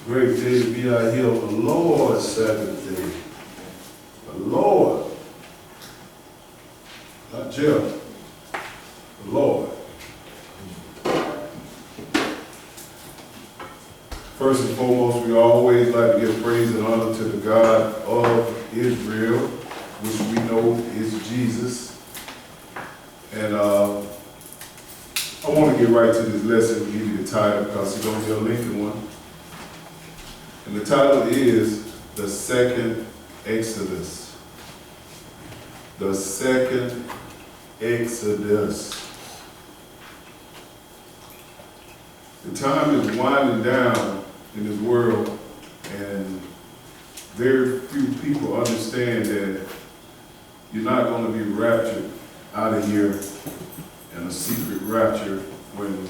Great day to be out here on the Lord's Sabbath day. The Lord, not Jeff, the Lord. First and foremost, we always like to give praise and honor to the God of Israel, which we know is Jesus. And I want to get right to this lesson and give you the title because it's going to be a lengthy one. And the title is The Second Exodus. The Second Exodus. The time is winding down in this world, and very few people understand that you're not going to be raptured out of here in a secret rapture when,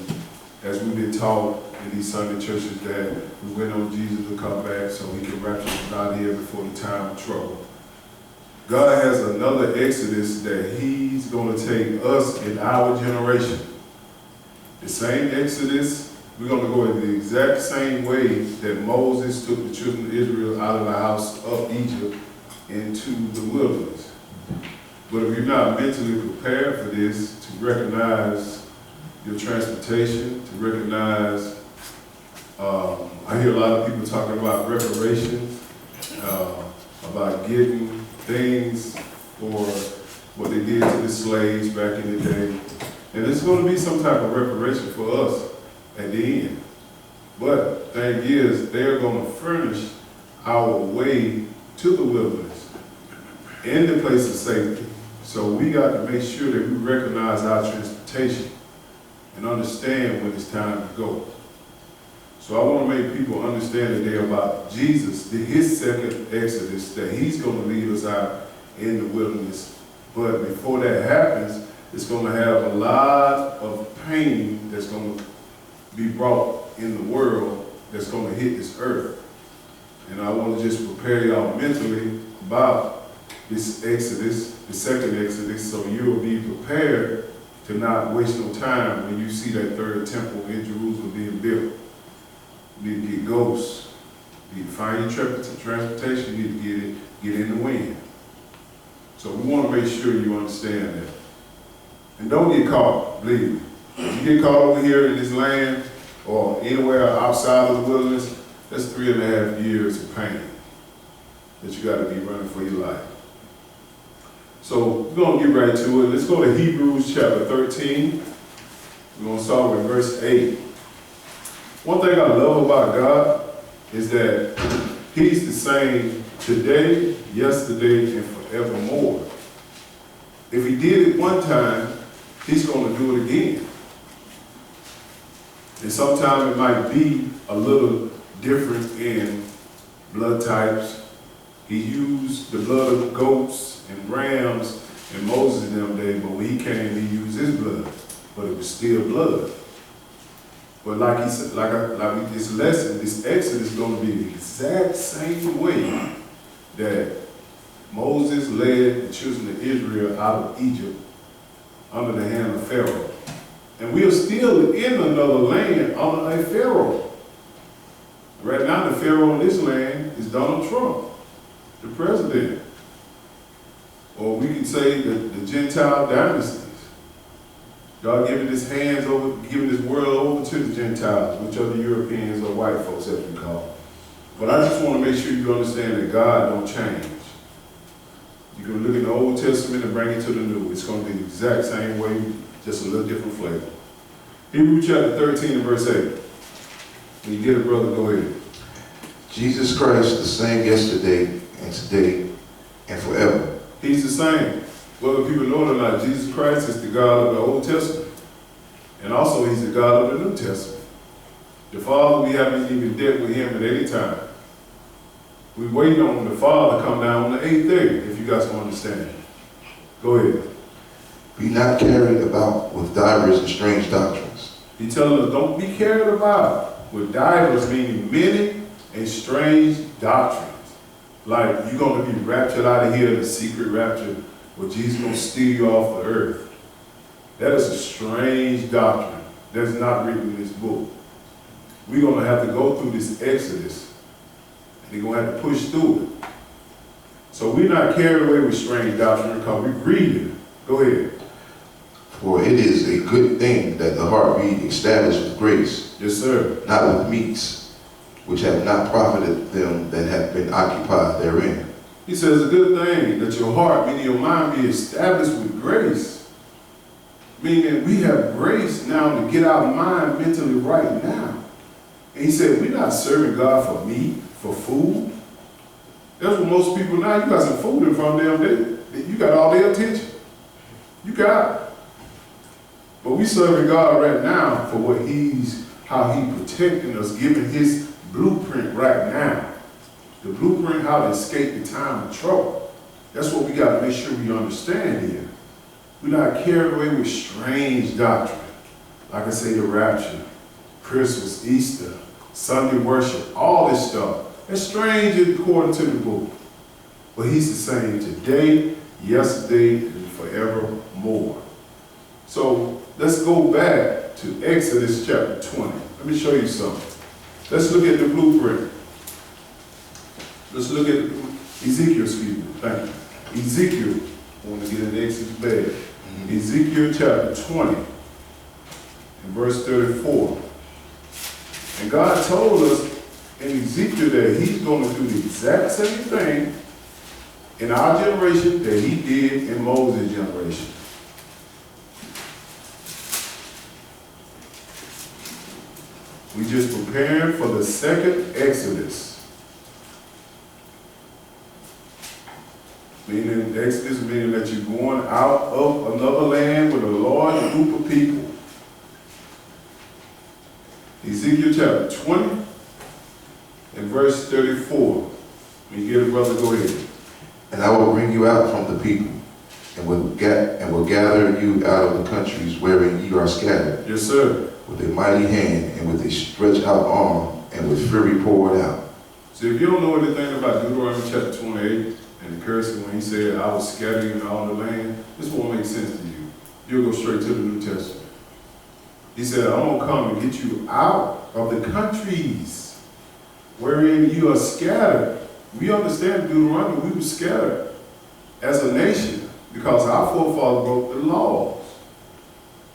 as we've been taught in these Sunday churches, that we wait on Jesus to come back so he can rapture us out of here before the time of trouble. God has another Exodus that he's going to take us in our generation. The same Exodus, we're going to go in the exact same way that Moses took the children of Israel out of the house of Egypt into the wilderness. But if you're not mentally prepared for this, to recognize your transportation, to recognize, I hear a lot of people talking about reparations, about getting things for what they did to the slaves back in the day. And it's going to be some type of reparation for us at the end. But the thing is, they're going to furnish our way to the wilderness in the place of safety. So we got to make sure that we recognize our transportation and understand when it's time to go. So I want to make people understand today about Jesus, his second Exodus, that he's going to lead us out in the wilderness. But before that happens, it's going to have a lot of pain that's going to be brought in the world that's going to hit this earth. And I want to just prepare y'all mentally about this Exodus, the second Exodus, so you'll be prepared to not waste no time when you see that third temple in Jerusalem being built. You need to get ghosts. You need to find your transportation. You need to get in the wind. So we want to make sure you understand that. And don't get caught, believe me. If you get caught over here in this land or anywhere outside of the wilderness, that's 3.5 years of pain that you got to be running for your life. So we're going to get right to it. Let's go to Hebrews chapter 13. We're going to start with verse 8. One thing I love about God is that he's the same today, yesterday, and forevermore. If he did it one time, he's going to do it again. And sometimes it might be a little different in blood types. He used the blood of goats and rams in Moses' in them days, but when he came, he used his blood. But it was still blood. But like he said, like this lesson, this Exodus is going to be the exact same way that Moses led the children of Israel out of Egypt under the hand of Pharaoh. And we are still in another land under a Pharaoh. Right now, the Pharaoh in this land is Donald Trump, the president. Or we can say the Gentile dynasties. God giving his hands over, giving this world over to the Gentiles, which are the Europeans or white folks, as we call them. But I just want to make sure you understand that God don't change. You can look in the Old Testament and bring it to the New. It's going to be the exact same way, just a little different flavor. Hebrews chapter 13 and verse 8. When you get it, brother, go ahead. Jesus Christ, the same yesterday and today and forever. He's the same. Whether people know it or not, Jesus Christ is the God of the Old Testament. And also he's the God of the New Testament. The Father, we haven't even dealt with him at any time. We're waiting on the Father to come down on the 8th day, if you guys can understand. Go ahead. Be not carried about with divers and strange doctrines. He's telling us, don't be carried about with divers, meaning many and strange doctrines. Like you're going to be raptured out of here, the secret rapture, where Jesus going to steal you off the earth. That is a strange doctrine that's not written in this book. we're going to have to go through this Exodus. And they're going to have to push through it. So we're not carried away with strange doctrine because we read it. Go ahead. For it is a good thing that the heart be established with grace, Yes, sir. not with meats, which have not profited them that have been occupied therein. He says it's a good thing that your heart, meaning your mind, be established with grace. Meaning we have grace now to get our mind mentally right now. And he said, we're not serving God for meat, for food. That's what most people now, you got some food in front of them, you got all their attention. You got it. But we serving God right now for how he protecting us, giving his blueprint right now. The blueprint how to escape the time of trouble. That's what we got to make sure we understand here. We're not carried away with strange doctrine. Like I say, the rapture, Christmas, Easter, Sunday worship, all this stuff. It's strange according to the book. But he's the same today, yesterday, and forevermore. So let's go back to Exodus chapter 20. Let me show you something. Let's look at the blueprint. Let's look at Ezekiel, excuse me. Thank you. Ezekiel, I want to get in Exodus bad. Ezekiel chapter 20 and verse 34. And God told us in Ezekiel that he's going to do the exact same thing in our generation that he did in Moses' generation. We just preparing for the second Exodus. Meaning, Exodus meaning that you're going out of another land with a large group of people. Ezekiel chapter 20 and verse 34. When you get it, brother, go ahead. And I will bring you out from the people, and will gather you out of the countries wherein ye are scattered. Yes, sir. With a mighty hand, and with a stretched out arm, and with fury poured out. So if you don't know anything about Deuteronomy chapter 28, and the cursing when he said, I was scattered in all the land, this won't make sense to you. You'll go straight to the New Testament. He said, I'm going to come and get you out of the countries wherein you are scattered. We understand Deuteronomy, we were scattered as a nation because our forefathers broke the laws.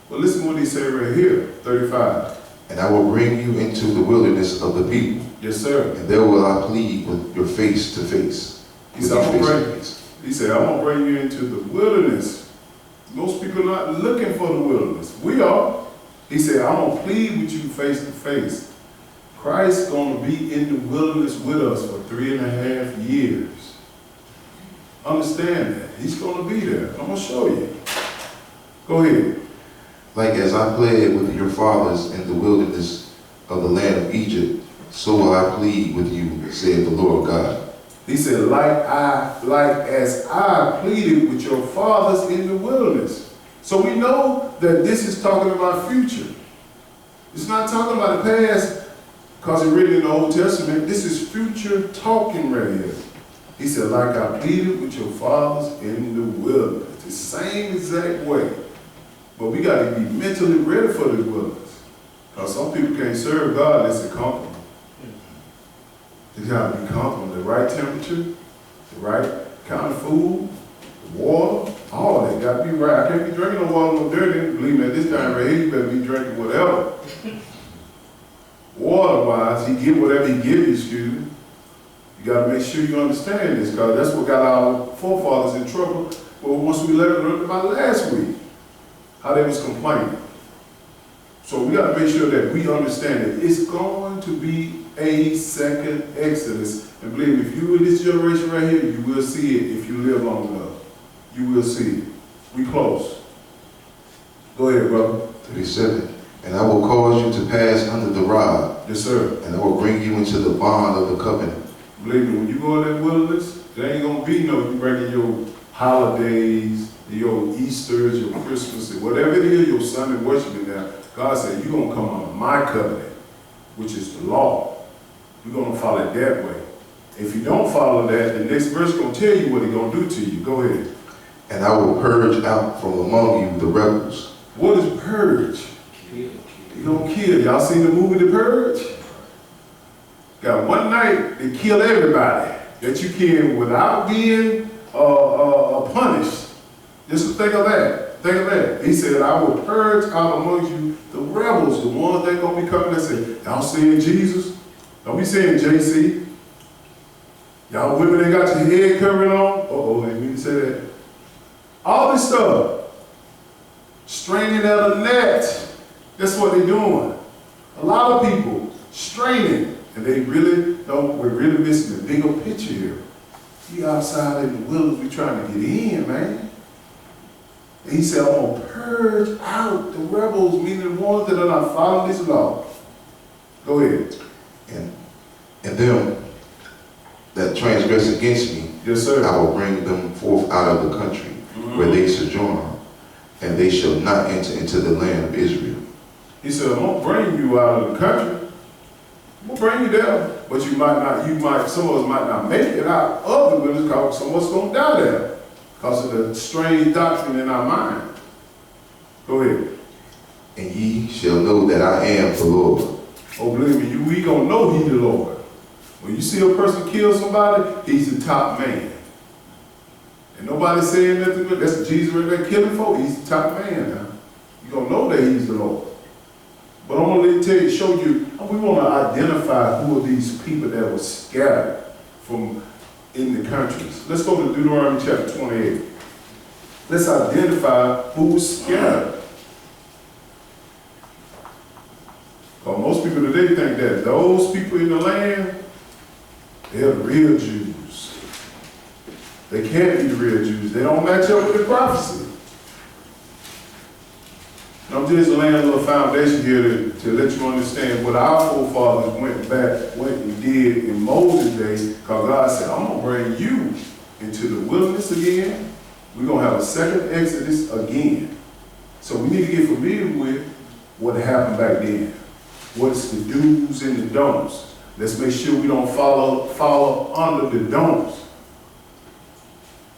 But listen what he said right here, 35. And I will bring you into the wilderness of the people. Yes, sir. And there will I plead with your face to face. He said, I'm going to bring you into the wilderness. Most people are not looking for the wilderness. We are. He said, I'm going to plead with you face to face. Christ's going to be in the wilderness with us for 3.5 years. Understand that. He's going to be there. I'm going to show you. Go ahead. Like as I pled with your fathers in the wilderness of the land of Egypt, so will I plead with you, said the Lord God. He said, like as I pleaded with your fathers in the wilderness. So we know that this is talking about future. It's not talking about the past because it's written in the Old Testament. This is future talking right here. He said, like I pleaded with your fathers in the wilderness. The same exact way. But we got to be mentally ready for the wilderness. Because some people can't serve God unless they're comfortable. They got to be comfortable. The right temperature, the right kind of food, the water, all that got to be right. I can't be drinking no water no dirty. Believe me, at this time right here, you better be drinking whatever. Water-wise, he give whatever he give you, excuse me. You got to make sure you understand this, because that's what got our forefathers in trouble. Well, once we learned about last week, how they was complaining. So we got to make sure that we understand that it's going to be a second Exodus. And believe me, if you in this generation right here, you will see it if you live long enough. You will see it. We close. Go ahead, brother. 37. And I will cause you to pass under the rod. Yes, sir. And I will bring you into the bond of the covenant. Believe me, when you go in that wilderness, there ain't going to be no, you bringing your holidays, your Easters, your Christmas, whatever it is, your Sunday worshiping now. God said, you're going to come under my covenant, which is the law. We're going to follow it that way. If you don't follow that, the next verse is going to tell you what he's going to do to you. Go ahead. And I will purge out from among you the rebels. What is purge? He's going to kill. Y'all seen the movie The Purge? got one night to kill everybody that you can without being punished. Just think of that. Think of that. He said, I will purge out among you the rebels, the ones that going to be coming and say, y'all saying Jesus? Don't be saying JC. Y'all women that got your head covering on. Uh-oh, didn't mean to say that. All this stuff. Straining at a net. That's what they're doing. A lot of people straining. And they really don't, we're really missing the bigger picture here. We outside in the wilderness, we trying to get in, man. And he said, I'm going to purge out the rebels, meaning the ones that are not following this law. Go ahead. And them that transgress against me, Yes, sir. I will bring them forth out of the country where they sojourn, and they shall not enter into the land of Israel. He said, I'm going to bring you out of the country. I'm going to bring you there. But some of us might not make it out of the wilderness because some of us going to die there because of the strange doctrine in our mind. Go ahead. And ye shall know that I am the Lord. Oh, believe me, we going to know he the Lord. When you see a person kill somebody, he's the top man. And nobody saying nothing good. That's Jesus right there killing folk. He's the top man now. You're going to know that he's the Lord. But I'm going to show you, we want to identify who are these people that were scattered from in the countries. Let's go to Deuteronomy chapter 28. Let's identify who was scattered. Well, most people today think that those people in the land, they're the real Jews. They can't be the real Jews. They don't match up with the prophecy. I'm just laying a little foundation here to let you understand what our forefathers went and did in Moses' day, because God said, I'm going to bring you into the wilderness again. We're going to have a second Exodus again. So we need to get familiar with what happened back then. What's the do's and the don'ts. Let's make sure we don't follow under the don'ts.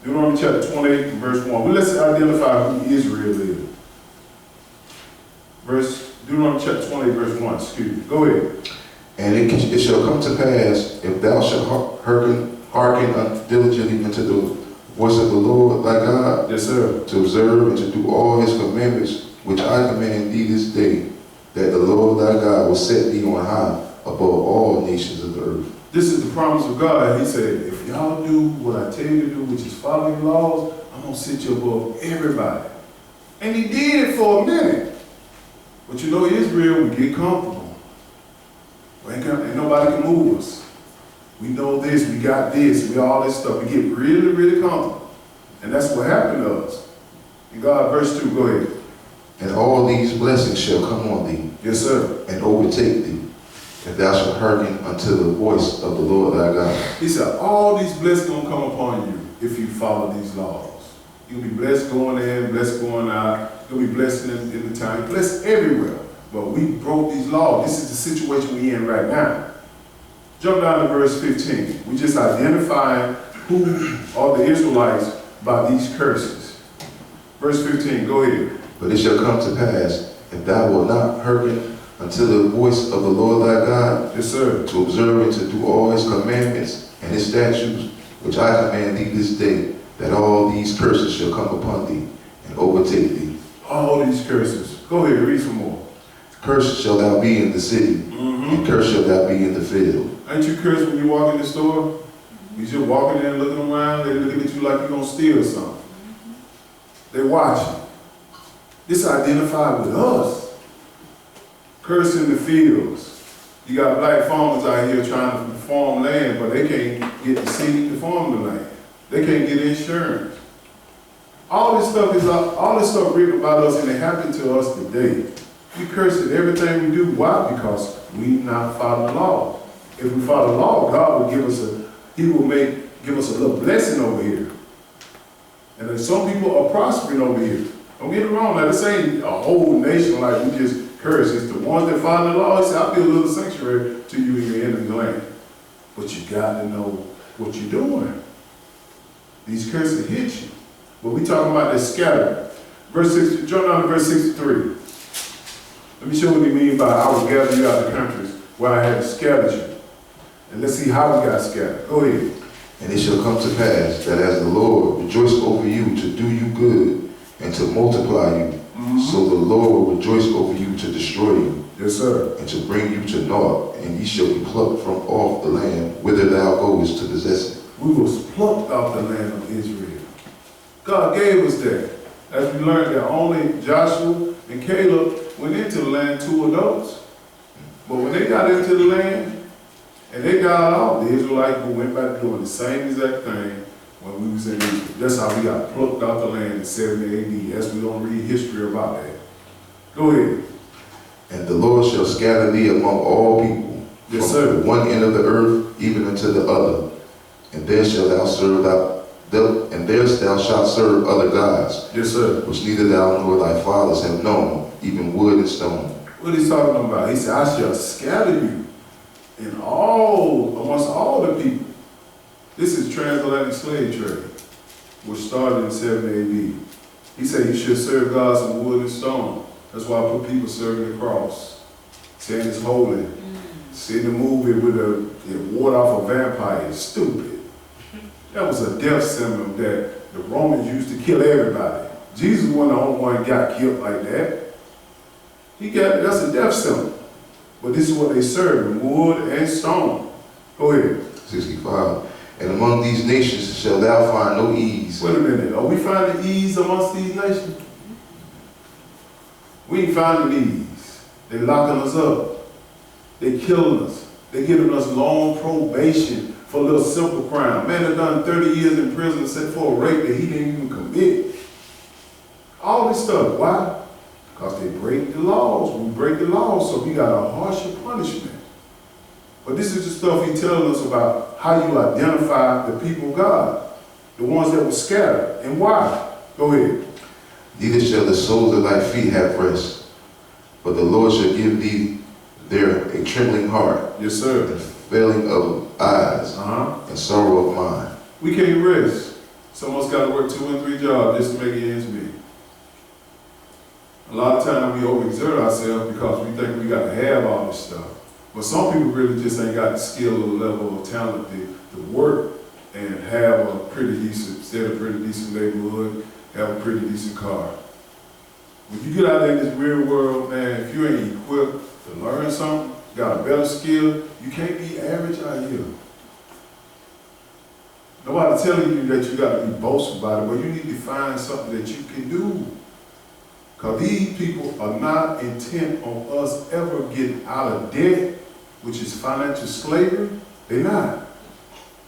Deuteronomy chapter 28 verse 1. Well, let's identify who Israel is. Deuteronomy chapter 28 verse 1. Excuse me. Go ahead. And it shall come to pass, if thou shalt hearken diligently unto the voice of the Lord thy God, Yes, sir. to observe and to do all his commandments, which I command thee this day, that the Lord thy God will set thee on high above all nations of the earth. This is the promise of God. He said, if y'all do what I tell you to do, which is following the laws, I'm going to set you above everybody. And he did it for a minute. But you know, Israel, we get comfortable. Ain't nobody can move us. We know this, we got this, we all this stuff. We get really, really comfortable. And that's what happened to us. And God, verse 2, go ahead. And all these blessings shall come on thee, Yes, sir. and overtake thee, if thou shalt hearken unto the voice of the Lord thy God. He said, all these blessings going to come upon you if you follow these laws. You'll be blessed going in, blessed going out. You'll be blessed in the time, blessed everywhere. But we broke these laws. This is the situation we're in right now. Jump down to verse 15. We just identifying who are the Israelites by these curses. Verse 15, go ahead. But it shall come to pass, if thou wilt not hearken unto the voice of the Lord thy God, Yes, sir. to observe and to do all his commandments and his statutes, which I command thee this day, that all these curses shall come upon thee and overtake thee. All these curses. Go ahead, read some more. Cursed shall thou be in the city, and cursed shall thou be in the field. Ain't you cursed when you walk in the store? You just walking there and looking around, they looking at you like you're going to steal something. They're watching. This identified with us. Cursed in the fields. You got black farmers out here trying to farm land, but they can't get the seed to farm the land. They can't get insurance. All this stuff written about us, and it happened to us today. We curse at everything we do. Why? Because we not follow the law. If we follow the law, God will give us give us a little blessing over here. And then some people are prospering over here. Don't get it wrong. Now, this ain't a whole nation like we just curse. It's the ones that follow the law. He said, I'll build a little sanctuary to you in your enemy's land. But you got to know what you're doing. These curses hit you. But we talking about this scattering. Verse 6, jump down to verse 63. Let me show you what he means by I will gather you out of the countries where I had scattered you. And let's see how we got scattered. Go ahead. And it shall come to pass that as the Lord rejoiced over you to do you good and to multiply you, so the Lord will rejoice over you to destroy you. Yes, sir. And to bring you to naught, and ye shall be plucked from off the land whither thou goest to possess it. We was plucked out the land of Israel. God gave us that. As we learned that only Joshua and Caleb went into the land, 2 adults. But when they got into the land and they got out, the Israelites went back doing the same exact thing when we was in Egypt. That's how we got plucked out the land in 70 AD. As we don't read history about that. Go ahead. And the Lord shall scatter thee among all people, Yes, from sir. the one end of the earth even unto the other. And there shalt thou serve and there thou shalt serve other gods, Yes, sir. which neither thou nor thy fathers have known, even wood and stone. What he's talking about? He said, I shall scatter you amongst all the people. This is transatlantic slave trade, which started in 70 AD. He said you should serve gods in wood and stone. That's why I put people serving the cross, saying it's holy. Seeing the movie with it ward off a vampire is stupid. That was a death symbol that the Romans used to kill everybody. Jesus wasn't the only one that got killed like that. That's a death symbol. But this is what they serve, wood and stone. Go ahead. 65. And among these nations shalt thou find no ease. Wait a minute. Are we finding ease amongst these nations? We ain't finding ease. They locking us up. They killing us. They giving us long probation for a little simple crime. Man that done 30 years in prison except for a rape that he didn't even commit. All this stuff. Why? Because they break the laws. We break the laws, so we got a harsher punishment. But this is the stuff he's telling us about how you identify the people of God, the ones that were scattered, and why. Go ahead. Neither shall the soles of thy feet have rest, but the Lord shall give thee there a trembling heart, Yes, sir. and failing of eyes, and sorrow of mind. We can't rest. Some of us got to work 2 and 3 jobs just to make ends meet. A lot of times we overexert ourselves because we think we got to have all this stuff. But some people really just ain't got the skill or the level of talent to work and have a pretty decent, stay in a pretty decent neighborhood, have a pretty decent car. When you get out there in this real world, man, if you ain't equipped to learn something, got a better skill, you can't be average out here. Nobody telling you that you got to be boastful about it, but you need to find something that you can do. Because these people are not intent on us ever getting out of debt, which is financial slavery. They're not.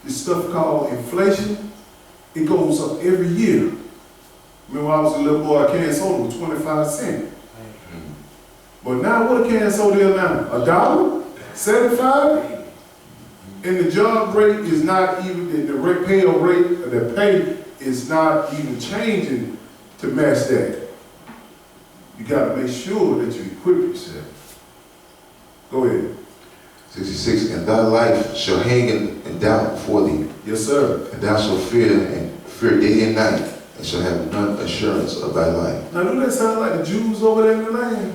This stuff called inflation, it goes up every year. Remember when I was a little boy, a can of soda was 25 cents. But now what a can of soda is now? $1? 75? And the job rate is not even, the payout rate, the pay is not even changing to match that. You got to make sure that you equip yourself. Go ahead. 66. And thy life shall hang in doubt before thee. Yes, sir. And thou shalt fear day and night, and shall have none assurance of thy life. Now, do that sound like the Jews over there in the land?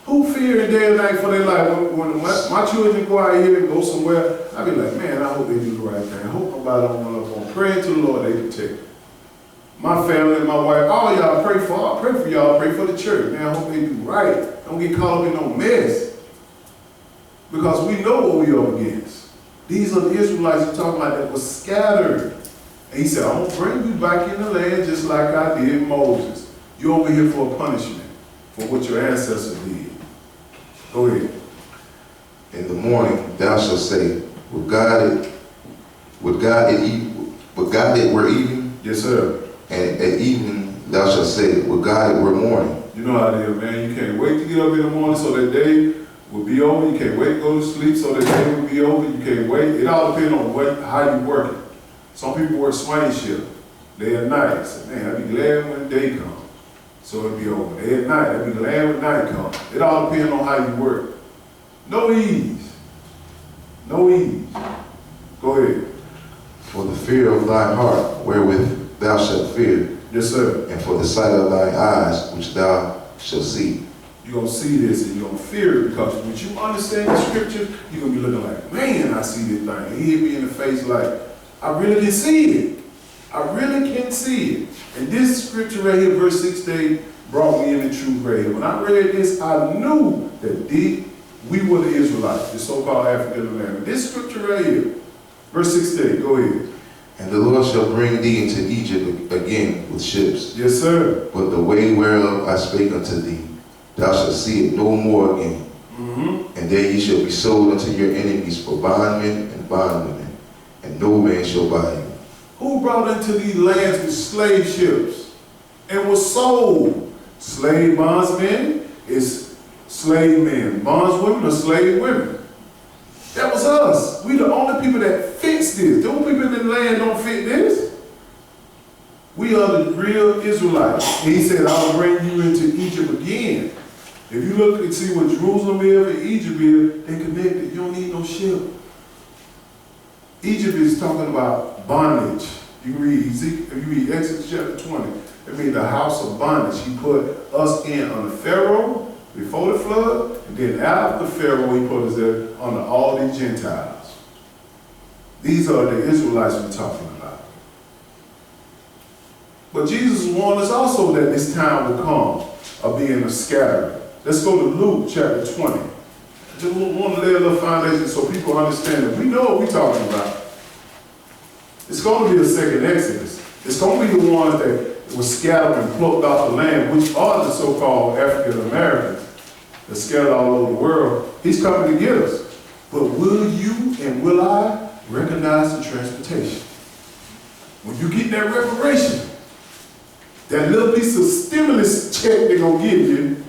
Who fear day and night for their life? When my children go out here and go somewhere, I be like, man, I hope they do the right thing. I hope nobody don't run up on. Pray to the Lord, they protect. My family and my wife, all y'all pray for. I pray for y'all, pray for the church. Man, I hope they do right. Don't get caught up in no mess. Because we know what we are against. These are the Israelites you're talking about that was scattered. And he said, I'm going to bring you back in the land just like I did Moses. You're over here for a punishment for what your ancestors did. Go ahead. In the morning thou shalt say, Would God it were evening? Yes, sir. And at evening thou shalt say, Would God it were morning? You know how it is, man. You can't wait to get up in the morning so that day will be over. You can't wait to go to sleep so that day will be over. You can't wait. It all depends on how you work it. Some people work swing shift. Day and night. So, man, I'd be glad when the day comes. So it'll be over. Day and night. I'd be glad when night comes. It all depends on how you work. No ease. No ease. Go ahead. For the fear of thy heart wherewith thou shalt fear, Yes, sir. and for the sight of thy eyes which thou shalt see. you're going to see this and you're going to fear it, because when you understand the scripture, you're going to be looking like, man, I see this thing. He hit me in the face like, I really can see it. I really can see it. And this scripture right here, verse 16, brought me in the truth right here. When I read this, I knew that we were the Israelites, the so-called African American. This scripture right here, verse 16, go ahead. And the Lord shall bring thee into Egypt again with ships. Yes, sir. But the way whereof I spake unto thee, thou shalt see it no more again. And there ye shall be sold unto your enemies for bondmen and bondwomen, and no man shall buy you. Who brought into these lands with slave ships and was sold? Slave bondsmen is slave men. Bondswomen are slave women. That was us. We the only people that fix this. Those people in the land don't fit this. We are the real Israelites. And he said, I'll bring you into Egypt again. If you look and see what Jerusalem is and Egypt is, they connected. You don't need no ship. Egypt is talking about bondage. You can read Ezekiel, if you read Exodus chapter 20, it means the house of bondage. He put us in under Pharaoh before the flood, and then after Pharaoh, he put us there under all the Gentiles. These are the Israelites we're talking about. But Jesus warned us also that this time will come of being a scattering. Let's go to Luke chapter 20. I just want to lay a little foundation so people understand that we know what we're talking about. It's going to be a second Exodus. It's going to be the ones that were scattered and plucked off the land, which are the so-called African Americans that scattered all over the world. He's coming to get us. But will you and will I recognize the transportation? When you get that reparation, that little piece of stimulus check they're going to give you,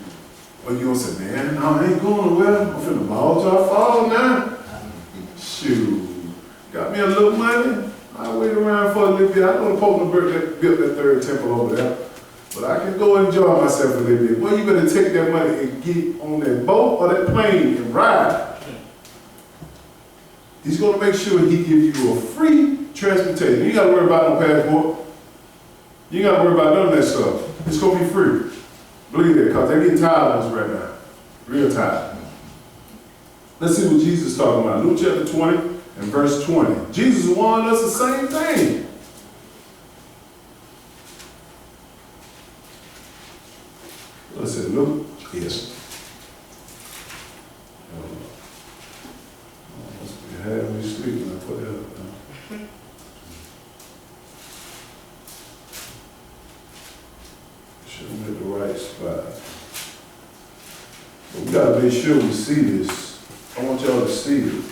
or you going to say, man, no, I ain't going nowhere. I'm finna ball till I fall now. Shoot. Got me a little money. I wait around for a little bit. I know the Pope built that third temple over there. But I can go enjoy myself a little bit. Well, you better take that money and get on that boat or that plane and ride. He's going to make sure he gives you a free transportation. You ain't got to worry about no passport. You ain't got to worry about none of that stuff. It's going to be free. Believe that, because they're getting tired of us right now. Real tired. Let's see what Jesus is talking about. Luke chapter 20 and verse 20. Jesus warned us the same thing. Let's see, Luke. Yes. Must be having me sleeping. I put that up now. Should have at the right spot. But we gotta make sure we see this. I want y'all to see it.